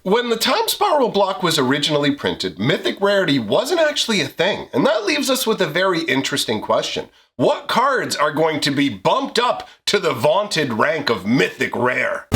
When the Timespiral block was originally printed, mythic rarity wasn't actually a thing, and that leaves us with a very interesting question. What cards are going to be bumped up to the vaunted rank of mythic rare?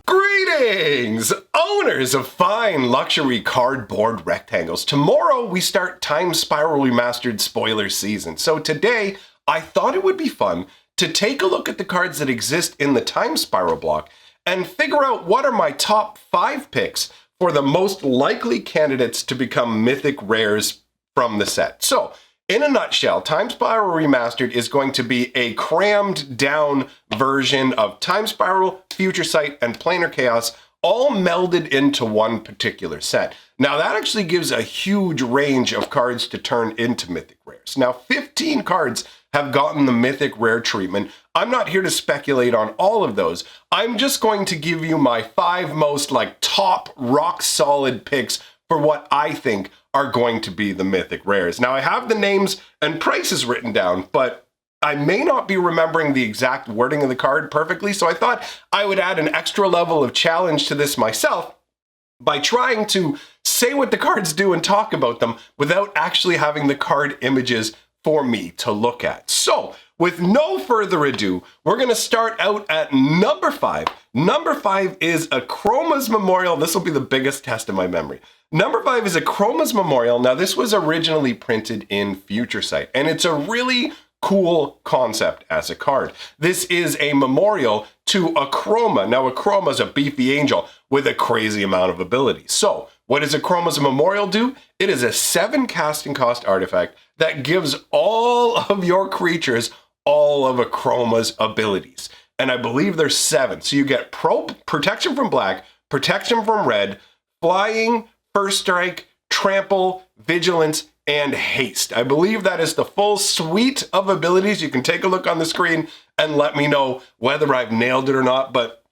Greetings, owners of fine luxury cardboard rectangles. Tomorrow we start Timespiral Remastered spoiler season. So today I thought it would be fun to take a look at the cards that exist in the Timespiral block and figure out what are my top 5 picks for the most likely candidates to become mythic rares from the set. So in a nutshell, Timespiral Remastered is going to be a crammed down version of Timespiral, Future Sight, and Planar Chaos, all melded into one particular set. Now that actually gives a huge range of cards to turn into mythic rares. Now 15 cards have gotten the mythic rare treatment. I'm not here to speculate on all of those. I'm just going to give you my 5 most top rock solid picks for what I think are going to be the mythic rares. Now I have the names and prices written down, but I may not be remembering the exact wording of the card perfectly, so I thought I would add an extra level of challenge to this myself by trying to say what the cards do and talk about them without actually having the card images for me to look at. So, with no further ado, we're going to start out at number 5. Number 5 is a Chromas Memorial. This will be the biggest test of my memory. Number 5 is a Chromas Memorial. Now, this was originally printed in Future Sight, and it's a really cool concept as a card. This is a memorial to a Chroma. Now, a Chroma is a beefy angel with a crazy amount of abilities. So, what does a Chromas Memorial do? It is a 7 casting cost artifact that gives all of your creatures all of a Chroma's abilities. And I believe there's 7. So you get protection from black, protection from red, flying, first strike, trample, vigilance, and haste. I believe that is the full suite of abilities. You can take a look on the screen and let me know whether I've nailed it or not, but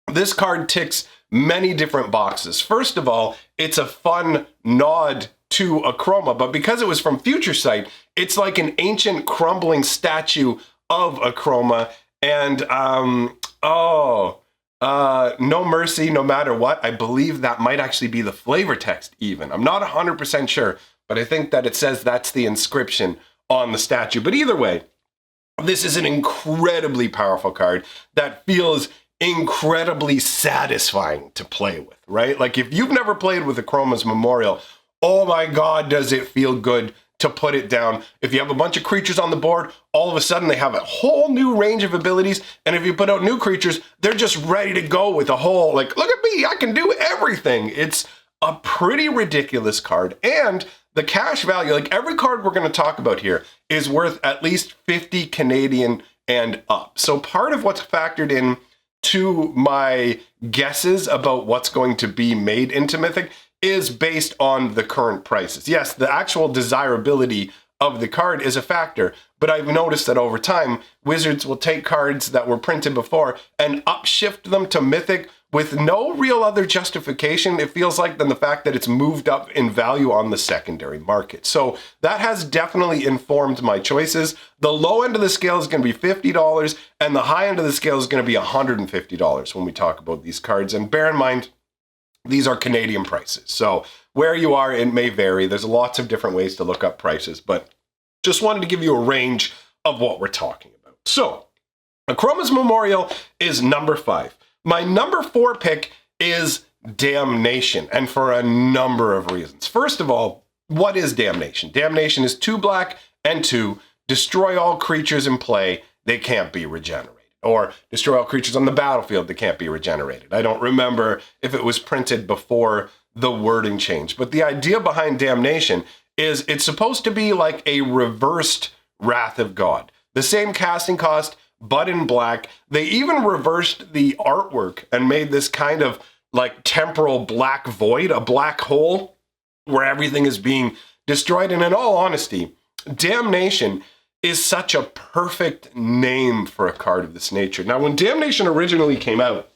this card ticks many different boxes. First of all, it's a fun nod to a Chroma, but because it was from Future Sight, it's like an ancient crumbling statue of a Chroma, and no mercy no matter what. I believe that might actually be the flavor text even. I'm not 100% sure, but I think that it says that's the inscription on the statue. But either way, this is an incredibly powerful card that feels incredibly satisfying to play with, right? Like if you've never played with a Chromas Memorial, oh my God, does it feel good to put it down. If you have a bunch of creatures on the board, all of a sudden they have a whole new range of abilities. And if you put out new creatures, they're just ready to go with a whole, look at me, I can do everything. It's a pretty ridiculous card. And the cash value, every card we're going to talk about here is worth at least 50 Canadian and up. So part of what's factored in to my guesses about what's going to be made into Mythic is based on the current prices. Yes, the actual desirability of the card is a factor, but I've noticed that over time, Wizards will take cards that were printed before and upshift them to Mythic with no real other justification, it feels like, than the fact that it's moved up in value on the secondary market. So that has definitely informed my choices. The low end of the scale is going to be $50, and the high end of the scale is going to be $150 when we talk about these cards. And bear in mind, these are Canadian prices. So where you are, it may vary. There's lots of different ways to look up prices, but just wanted to give you a range of what we're talking about. So a Chromas Memorial is number 5. My number 4 pick is Damnation, and for a number of reasons. First of all, what is Damnation? Damnation is 2 black and 2, destroy all creatures in play, they can't be regenerated. Or destroy all creatures on the battlefield that can't be regenerated. I don't remember if it was printed before the wording changed, but the idea behind Damnation is it's supposed to be like a reversed Wrath of God. The same casting cost, but in black. They even reversed the artwork and made this kind of temporal black void, a black hole where everything is being destroyed. And in all honesty, Damnation is such a perfect name for a card of this nature. Now, when Damnation originally came out,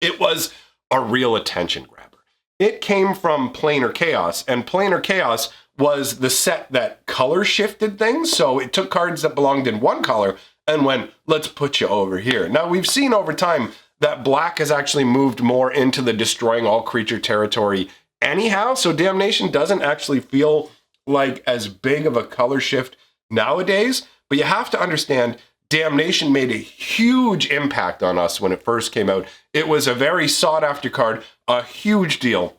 it was a real attention grabber. It came from Planar Chaos, and Planar Chaos was the set that color shifted things. So it took cards that belonged in one color and went, let's put you over here. Now we've seen over time that black has actually moved more into the destroying all creature territory anyhow. So damnation doesn't actually feel like as big of a color shift nowadays. But you have to understand, damnation made a huge impact on us when it first came out. It was a very sought after card, a huge deal.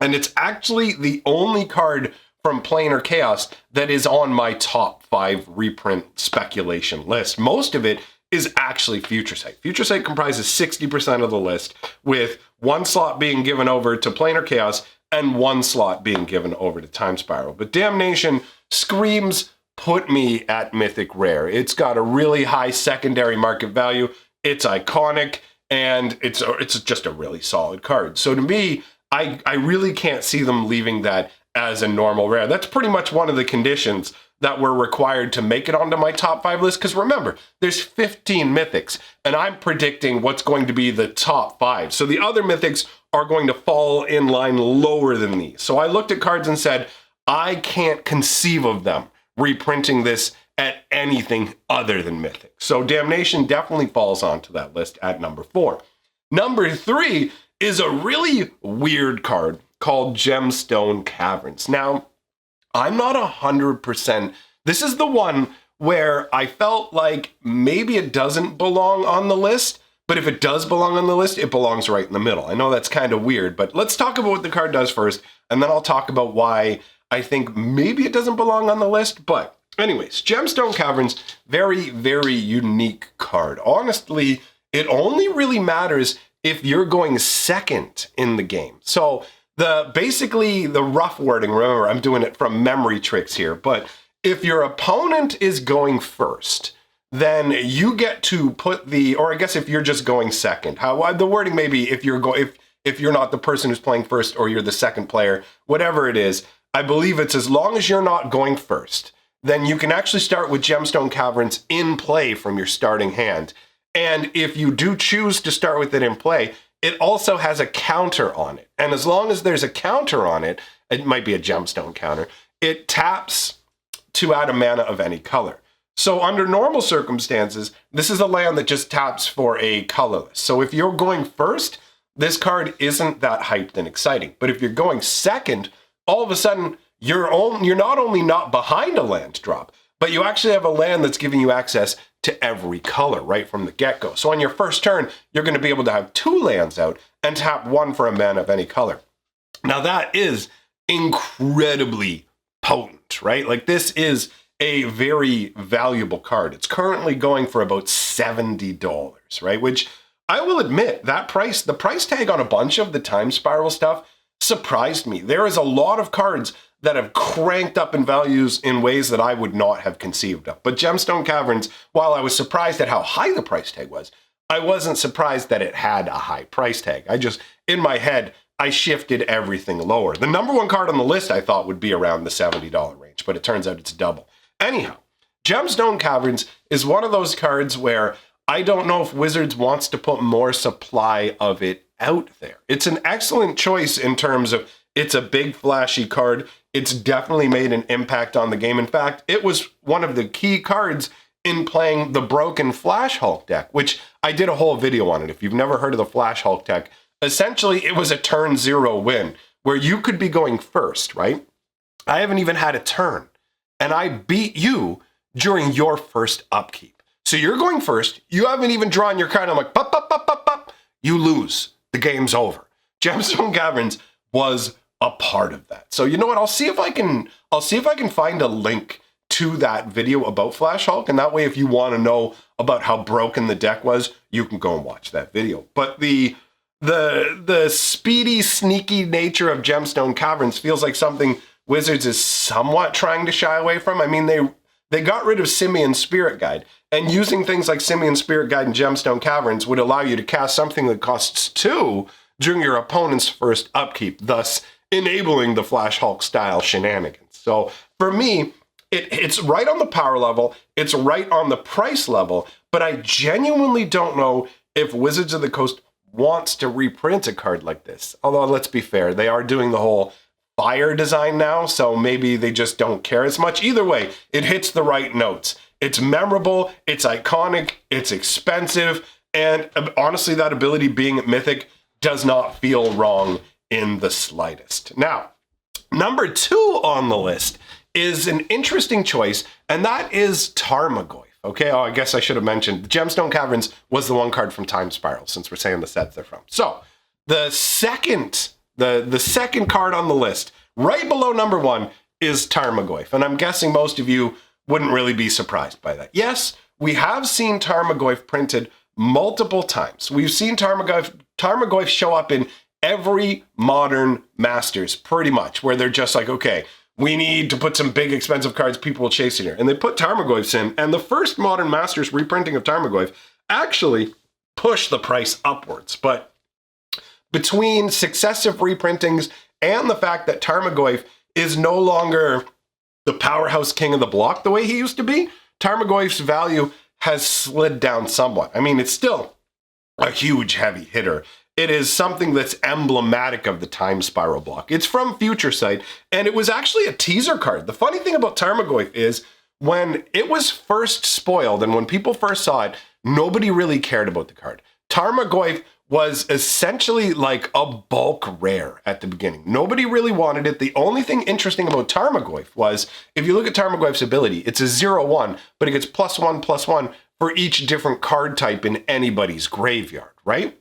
And it's actually the only card from Planar Chaos that is on my top 5 reprint speculation list. Most of it is actually Future Sight. Future Sight comprises 60% of the list, with 1 slot being given over to Planar Chaos and 1 slot being given over to Timespiral. But Damnation screams, put me at Mythic Rare. It's got a really high secondary market value. It's iconic, and it's just a really solid card. So to me, I really can't see them leaving that as a normal rare. That's pretty much one of the conditions that were required to make it onto my top 5 list. Because remember, there's 15 mythics, and I'm predicting what's going to be the top 5. So the other mythics are going to fall in line lower than these. So I looked at cards and said, I can't conceive of them reprinting this at anything other than mythic. So Damnation definitely falls onto that list at number 4. Number 3 is a really weird card called Gemstone Caverns. Now, I'm not 100%. This is the one where I felt like maybe it doesn't belong on the list, but if it does belong on the list, it belongs right in the middle. I know that's kind of weird, but let's talk about what the card does first, and then I'll talk about why I think maybe it doesn't belong on the list. But anyways, Gemstone Caverns, very, very unique card. Honestly, it only really matters if you're going second in the game. So basically the rough wording, remember, I'm doing it from memory tricks here, but if your opponent is going first, then you get to put or I guess if you're just going second, the wording may be if you're not the person who's playing first, or you're the second player, whatever it is, I believe it's as long as you're not going first, then you can actually start with Gemstone Caverns in play from your starting hand. And if you do choose to start with it in play, it also has a counter on it. And as long as there's a counter on it, it might be a gemstone counter, it taps to add a mana of any color. So under normal circumstances, this is a land that just taps for a colorless. So if you're going first, this card isn't that hyped and exciting. But if you're going second, all of a sudden, you're not only not behind a land drop, but you actually have a land that's giving you access to every color right from the get-go. So on your first turn, you're going to be able to have 2 lands out and tap 1 for a mana of any color. Now that is incredibly potent, right? Like, this is a very valuable card. It's currently going for about $70, right? Which I will admit, the price tag on a bunch of the Timespiral stuff surprised me. There is a lot of cards that have cranked up in values in ways that I would not have conceived of. But Gemstone Caverns, while I was surprised at how high the price tag was, I wasn't surprised that it had a high price tag. In my head, I shifted everything lower. The number 1 card on the list I thought would be around the $70 range, but it turns out it's double. Anyhow, Gemstone Caverns is one of those cards where I don't know if Wizards wants to put more supply of it out there. It's an excellent choice in terms of it's a big flashy card. It's definitely made an impact on the game. In fact, it was one of the key cards in playing the broken Flash Hulk deck, which I did a whole video on it. If you've never heard of the Flash Hulk deck, essentially it was a turn 0 win where you could be going first, right? I haven't even had a turn, and I beat you during your first upkeep. So you're going first, you haven't even drawn your card, I'm like, pop, pop, pop, pop, pop. You lose. The game's over. Gemstone Caverns was a part of that. So you know what? I'll see if I can find a link to that video about Flash Hulk, and that way if you want to know about how broken the deck was, you can go and watch that video. But the speedy, sneaky nature of Gemstone Caverns feels like something Wizards is somewhat trying to shy away from. I mean, they got rid of Simian Spirit Guide, and using things like Simian Spirit Guide and Gemstone Caverns would allow you to cast something that costs 2 during your opponent's first upkeep, thus enabling the Flash Hulk style shenanigans. So for me, it's right on the power level, it's right on the price level, but I genuinely don't know if Wizards of the Coast wants to reprint a card like this. Although, let's be fair, they are doing the whole fire design now, so maybe they just don't care as much. Either way, it hits the right notes. It's memorable, it's iconic, it's expensive, and honestly, that ability being Mythic does not feel wrong in the slightest. Now, number 2 on the list is an interesting choice, and that is Tarmogoyf. Okay, I guess I should have mentioned the Gemstone Caverns was the one card from Timespiral, since we're saying the sets they're from. So, the second card on the list, right below number 1, is Tarmogoyf, and I'm guessing most of you wouldn't really be surprised by that. Yes, we have seen Tarmogoyf printed multiple times. We've seen Tarmogoyf show up in every modern Masters, pretty much, where they're just like, okay, we need to put some big expensive cards people will chase in here. And they put Tarmogoyfs in, and the first modern Masters reprinting of Tarmogoyf actually pushed the price upwards. But between successive reprintings and the fact that Tarmogoyf is no longer the powerhouse king of the block the way he used to be, Tarmogoyf's value has slid down somewhat. I mean, it's still a huge heavy hitter. It is something that's emblematic of the Timespiral block. It's from Future Sight, and it was actually a teaser card. The funny thing about Tarmogoyf is when it was first spoiled and when people first saw it, nobody really cared about the card. Tarmogoyf was essentially like a bulk rare at the beginning. Nobody really wanted it. The only thing interesting about Tarmogoyf was, if you look at Tarmogoyf's ability, it's a 0/1, but it gets +1/+1 for each different card type in anybody's graveyard, right?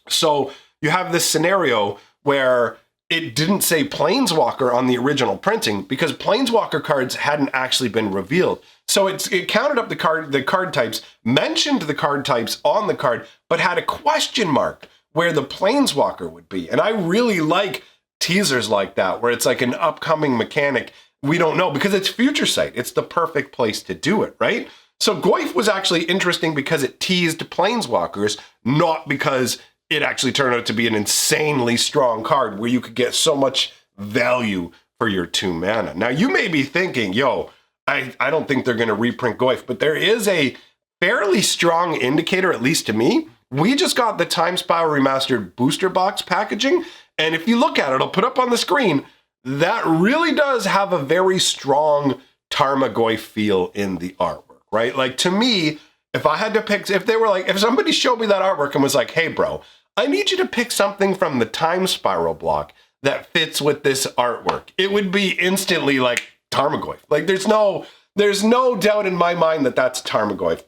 So you have this scenario where it didn't say Planeswalker on the original printing because Planeswalker cards hadn't actually been revealed. So it counted up the card types, mentioned the card types on the card, but had a question mark where the Planeswalker would be. And I really like teasers like that, where it's like an upcoming mechanic. We don't know because it's Future Sight. It's the perfect place to do it, right? So Goyf was actually interesting because it teased Planeswalkers, not because it actually turned out to be an insanely strong card where you could get so much value for your 2 mana. Now, you may be thinking, yo, I don't think they're going to reprint Goyf, but there is a fairly strong indicator, at least to me. We just got the Timespiral Remastered booster box packaging, and if you look at it, I'll put up on the screen, that really does have a very strong Tarmogoyf feel in the artwork, right? Like, to me, if I had to pick, if somebody showed me that artwork and was like, hey, bro, I need you to pick something from the Timespiral block that fits with this artwork, it would be instantly like Tarmogoyf. Like, there's no doubt in my mind that that's Tarmogoyf.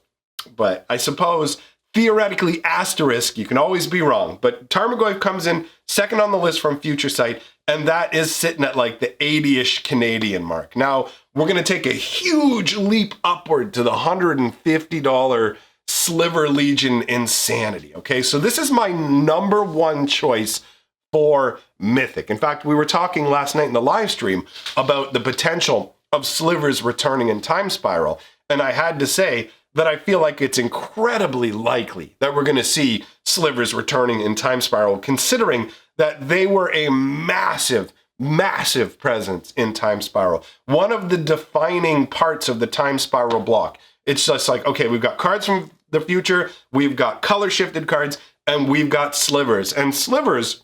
But I suppose, theoretically, asterisk, you can always be wrong. But Tarmogoyf comes in second on the list from Future Sight, and that is sitting at like the 80-ish Canadian mark. Now, we're going to take a huge leap upward to the $150 Sliver Legion insanity. Okay, so this is my number 1 choice for Mythic. In fact, we were talking last night in the live stream about the potential of slivers returning in Timespiral, and I had to say that I feel like it's incredibly likely that we're going to see slivers returning in Timespiral, considering that they were a massive presence in Timespiral. One of the defining parts of the Timespiral block. It's just like, okay, we've got cards from the future, we've got color shifted cards, and we've got slivers. And slivers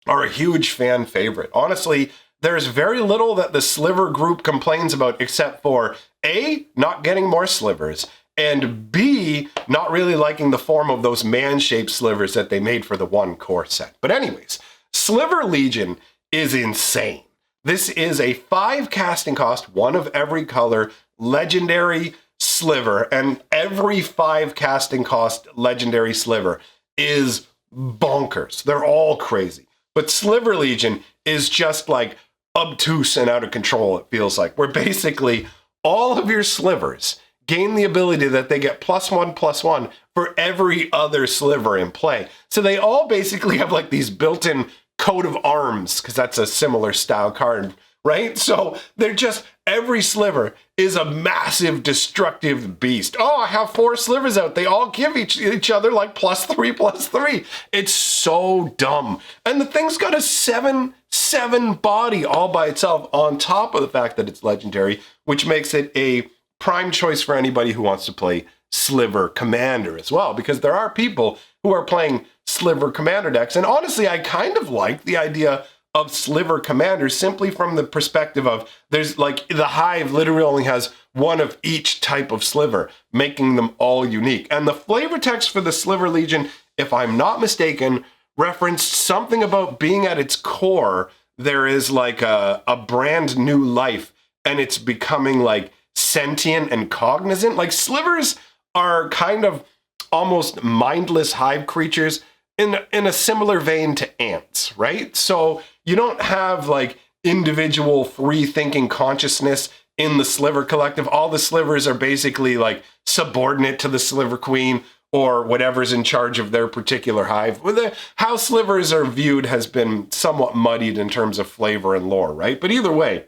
are a huge fan favorite. Honestly, there's very little that the sliver group complains about except for A, not getting more slivers, and B, not really liking the form of those man-shaped slivers that they made for the 1 core set. But anyways, Sliver Legion is insane. This is a 5 casting cost, 1 of every color, legendary sliver, and every 5 casting cost legendary sliver is bonkers. They're all crazy. But Sliver Legion is just like obtuse and out of control, it feels like, where basically all of your slivers gain the ability that they get +1/+1 for every other sliver in play. So they all basically have like these built-in coat of arms, because that's a similar style card, right? So they're just, every sliver is a massive destructive beast. Oh, I have 4 slivers out. They all give each other like +3/+3. It's so dumb. And the thing's got a 7/7 body all by itself on top of the fact that it's legendary, which makes it a prime choice for anybody who wants to play Sliver Commander as well, because there are people who are playing Sliver Commander decks. And honestly, I kind of like the idea of sliver commanders simply from the perspective of there's like the hive literally only has one of each type of sliver, making them all unique. And the flavor text for the Sliver Legion, if I'm not mistaken, referenced something about being at its core, there is like a brand new life and it's becoming like sentient and cognizant. Like slivers are kind of almost mindless hive creatures in a similar vein to ants, right? So you don't have like individual free thinking consciousness in the sliver collective. All the slivers are basically like subordinate to the sliver queen or whatever's in charge of their particular hive. How slivers are viewed has been somewhat muddied in terms of flavor and lore, right? But either way,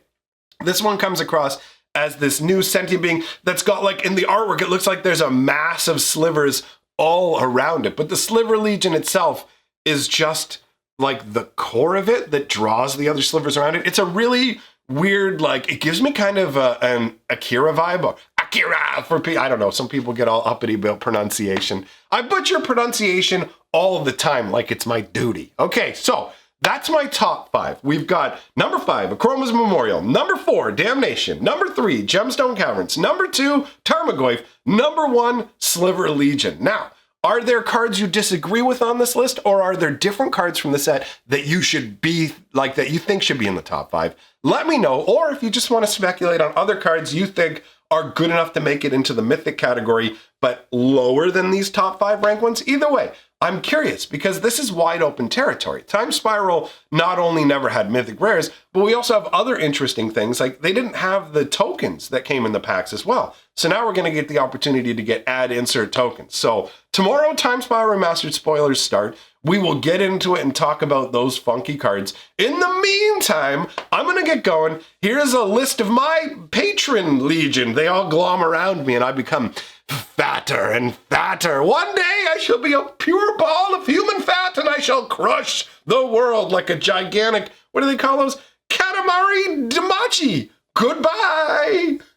this one comes across as this new sentient being that's got like in the artwork, it looks like there's a mass of slivers all around it. But the Sliver Legion itself is just like the core of it that draws the other slivers around it. It's a really weird, like, it gives me kind of an Akira vibe, or Akira for people. I don't know, some people get all uppity about pronunciation. I butcher pronunciation all the time like it's my duty. Okay, so that's my top 5. We've got number 5, a Chromas Memorial. Number 4, Damnation. Number 3, Gemstone Caverns. Number 2, Tarmogoyf. Number 1, Sliver Legion. Now, are there cards you disagree with on this list, or are there different cards from the set that you should be, like, that you think should be in the top 5? Let me know, or if you just want to speculate on other cards you think are good enough to make it into the Mythic category, but lower than these top 5 rank ones. Either way, I'm curious because this is wide open territory. Timespiral not only never had Mythic rares, but we also have other interesting things, like they didn't have the tokens that came in the packs as well. So now we're going to get the opportunity to get add insert tokens. So tomorrow, Timespiral Remastered spoilers start. We will get into it and talk about those funky cards. In the meantime, I'm going to get going. Here's a list of my patron legion. They all glom around me and I become fatter and fatter. One day I shall be a pure ball of human fat and I shall crush the world like a gigantic, what do they call those? Katamari Damachi. Goodbye.